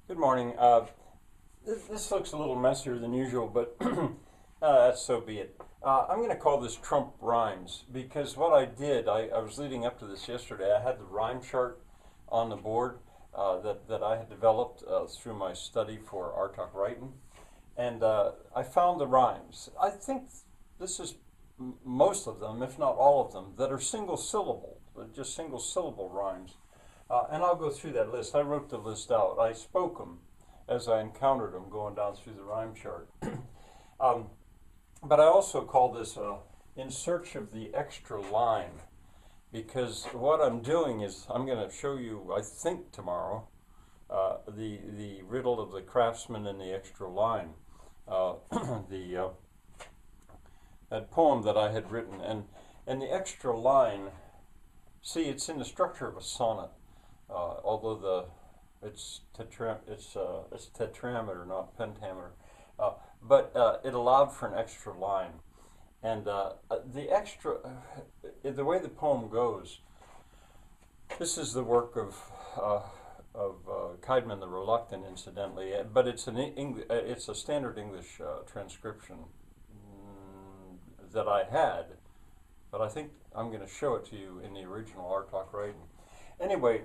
Good morning. This looks a little messier than usual, but that's so be it. I'm going to call this Trump Rhymes because what I did, I was leading up to this yesterday. I had the rhyme chart on the board that I had developed through my study for Ruy'n, and I found the rhymes. I think this is most of them, if not all of them, that are single syllable, just single syllable rhymes. And I'll go through that list. I wrote the list out. I spoke them as I encountered them going down through the rhyme chart. um, but I also call this In Search of the Extra Line, because what I'm doing is I'm going to show you, I think tomorrow, the riddle of the craftsman and the extra line. The that poem that I had written, and the extra line. See, it's in the structure of a sonnet. Although it's tetrameter, not pentameter, but it allowed for an extra line, and the extra, the way the poem goes. This is the work of Caedmon the Reluctant, incidentally, but it's it's a standard English transcription that I had, but I think I'm going to show it to you in the original Ruy'n. Anyway,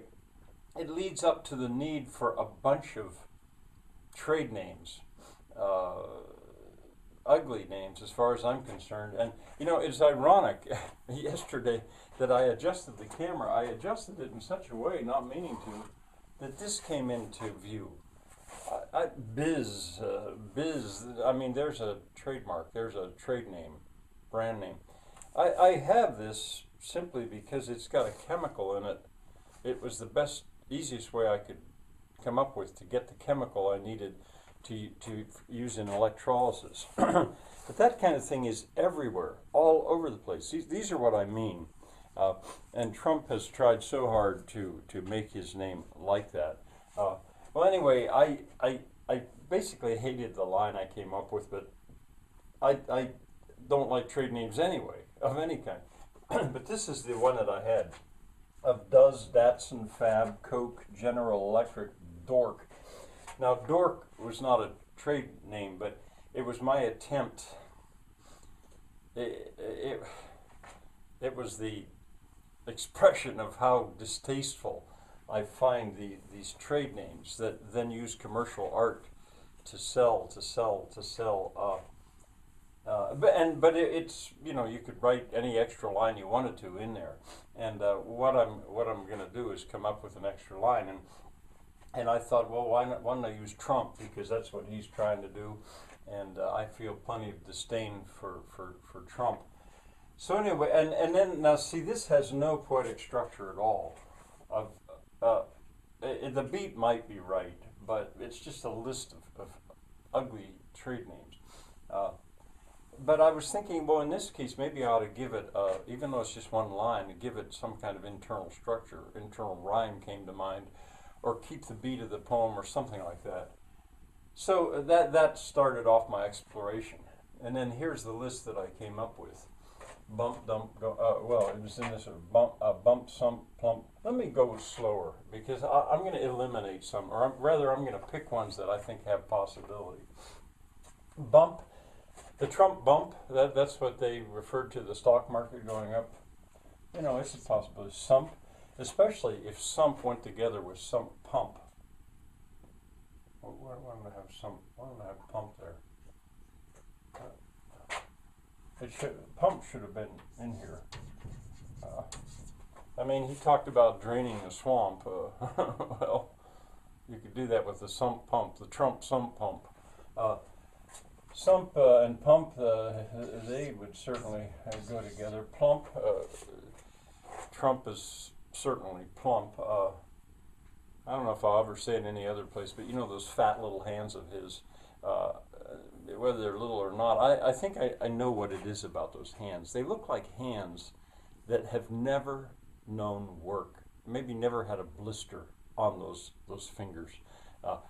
it leads up to the need for a bunch of trade names, ugly names as far as I'm concerned. And you know, it's ironic yesterday that I adjusted the camera. I adjusted it in such a way, not meaning to, that this came into view. Biz, I mean, there's a trademark, there's a trade name, brand name. I have this simply because it's got a chemical in it. It was the best, easiest way I could come up with to get the chemical I needed to use in electrolysis. But that kind of thing is everywhere, all over the place. These are what I mean. And Trump has tried so hard to make his name like that. Well, anyway, I basically hated the line I came up with, but I don't like trade names anyway, of any kind. But this is the one that I had. Of Does, Datsun, Fab, Coke, General Electric, Dork. Now, Dork was not a trade name, but it was my attempt. It was the expression of how distasteful I find these trade names that then use commercial art to sell. But it's, you know, you could write any extra line you wanted to in there, and what I'm going to do is come up with an extra line, and I thought, well, why don't I use Trump, because that's what he's trying to do, and I feel plenty of disdain for Trump. So anyway, and then now see, this has no poetic structure at all. The beat might be right, but it's just a list of ugly trade names. But I was thinking, well, in this case, maybe I ought to give it, even though it's just one line, to give it some kind of internal structure. Internal rhyme came to mind, or keep the beat of the poem, or something like that. So that started off my exploration. And then here's the list that I came up with. Bump, dump, go. Well, it was in this sort of bump, sump, plump. Let me go slower, because I'm going to eliminate some, or rather, I'm going to pick ones that I think have possibility. Bump. The Trump bump, that's what they referred to the stock market going up. You know, it's a possibility. Sump, especially if sump went together with sump pump. Why don't I have sump? Why don't I have pump there? Pump should have been in here. I mean, he talked about draining a swamp. Well, you could do that with the sump pump, the Trump sump pump. Sump and pump, they would certainly go together. Plump, Trump is certainly plump. I don't know if I'll ever say it any other place, but you know those fat little hands of his, whether they're little or not, I think I know what it is about those hands. They look like hands that have never known work, maybe never had a blister on those fingers.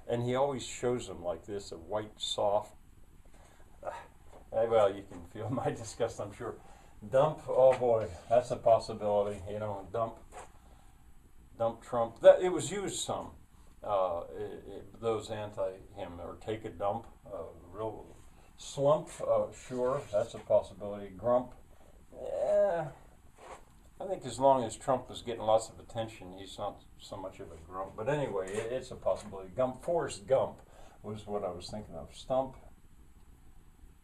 And he always shows them like this, a white, soft, well, you can feel my disgust, I'm sure. Dump, oh boy, that's a possibility, you know, dump Trump. That it was used some. those anti-him, or take a dump, real slump, sure, that's a possibility. Grump, yeah, I think as long as Trump is getting lots of attention, he's not so much of a grump. But anyway, it's a possibility. Forrest Gump was what I was thinking of. Stump,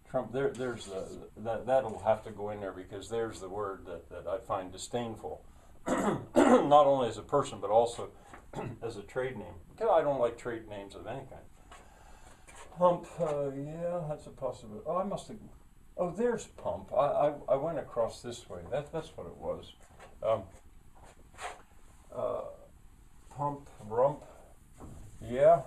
Trump, that'll have to go in there, because there's the word that I find disdainful, not only as a person but also as a trade name. Because I don't like trade names of any kind. Pump, yeah, that's a possibility. Oh, I must have. Oh, there's pump. I went across this way. That's what it was. Pump, rump, yeah.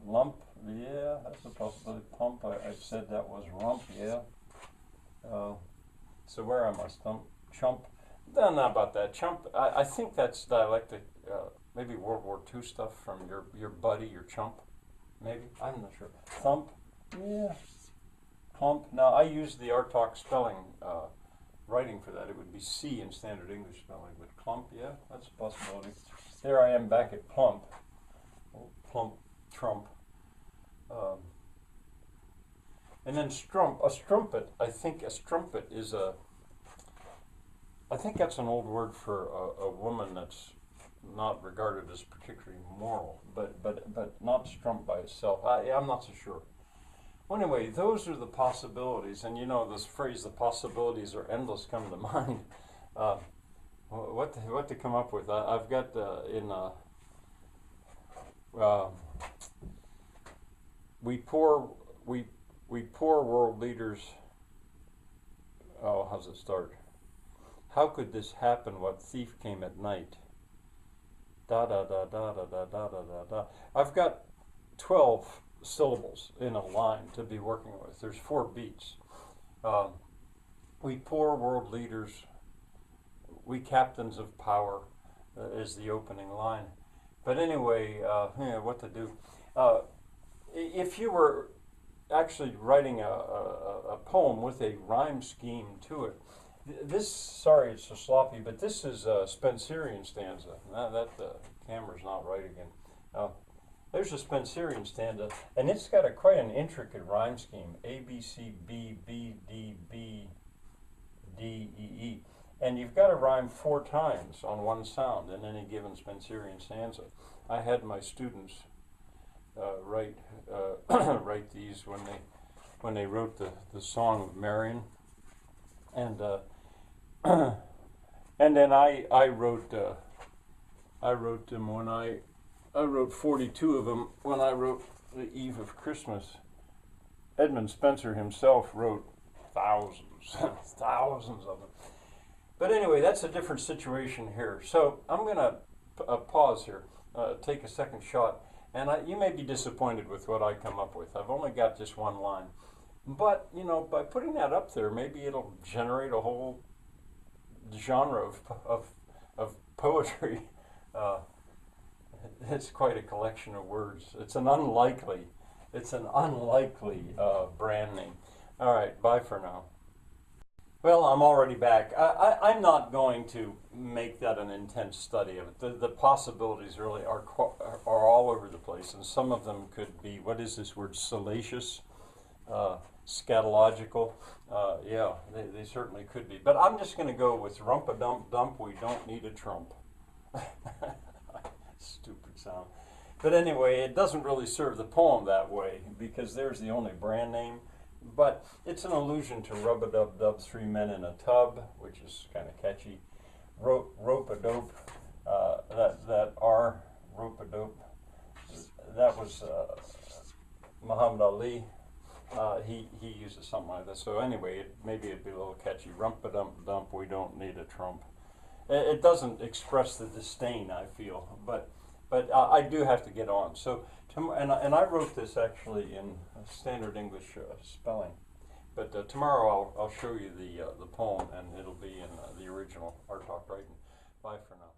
Lump, yeah, that's a possibility. Pump, I said that was rump, yeah. So where am I? Stump, chump. No, not about that. Chump, I think that's dialectic, maybe World War II stuff from your buddy, your chump. Maybe, I'm not sure. Thump, yeah. Clump. Now I use the Artalk spelling writing for that. It would be C in standard English spelling, but clump, yeah, that's a possibility. There I am back at plump. Oh, plump, trump. And then strump, a strumpet. I think a strumpet is I think that's an old word for a woman that's not regarded as particularly moral, but not strump by itself. I'm not so sure. Well, anyway, those are the possibilities, and you know this phrase, the possibilities are endless, come to mind. What to come up with? I've got we poor world leaders. Oh, how's it start? How could this happen? What thief came at night? Da da da da da da da da da da. I've got 12 syllables in a line to be working with. There's 4 beats. We poor world leaders, we captains of power, is the opening line. But anyway, what to do? If you were actually writing a poem with a rhyme scheme to it, this, sorry it's so sloppy, but this is a Spencerian stanza. Now that the camera's not right again. There's a Spencerian stanza, and it's got quite an intricate rhyme scheme. A, B, C, B, B, D, B, D, E, E. And you've got to rhyme 4 times on one sound in any given Spencerian stanza. I had my students write these when they wrote the Song of Marion, and and then I wrote them when I wrote 42 of them when I wrote The Eve of Christmas. Edmund Spenser himself wrote thousands, thousands of them. But anyway, that's a different situation here. So I'm going to pause here, take a second shot, and you may be disappointed with what I come up with. I've only got just one line. But, you know, by putting that up there, maybe it'll generate a whole genre of poetry. It's quite a collection of words. It's an unlikely brand name. All right, bye for now. Well, I'm already back. I'm not going to make that an intense study of it. The possibilities really are all over the place, and some of them could be, what is this word, salacious, scatological. Yeah, they certainly could be. But I'm just going to go with rump-a-dump-dump, we don't need a Trump. Stupid sound. But anyway, it doesn't really serve the poem that way, because there's the only brand name. But it's an allusion to Rub-a-dub-dub, 3 men in a tub, which is kind of catchy. Rope-a-dope, that R, rope-a-dope, that was Muhammad Ali. He uses something like that. So anyway, maybe it'd be a little catchy. Rump-a-dump-dump, we don't need a Trump. It doesn't express the disdain, I feel, but I do have to get on. So, and I wrote this actually in standard English spelling, but tomorrow I'll show you the poem, and it'll be in the original Artalk writing. Bye for now.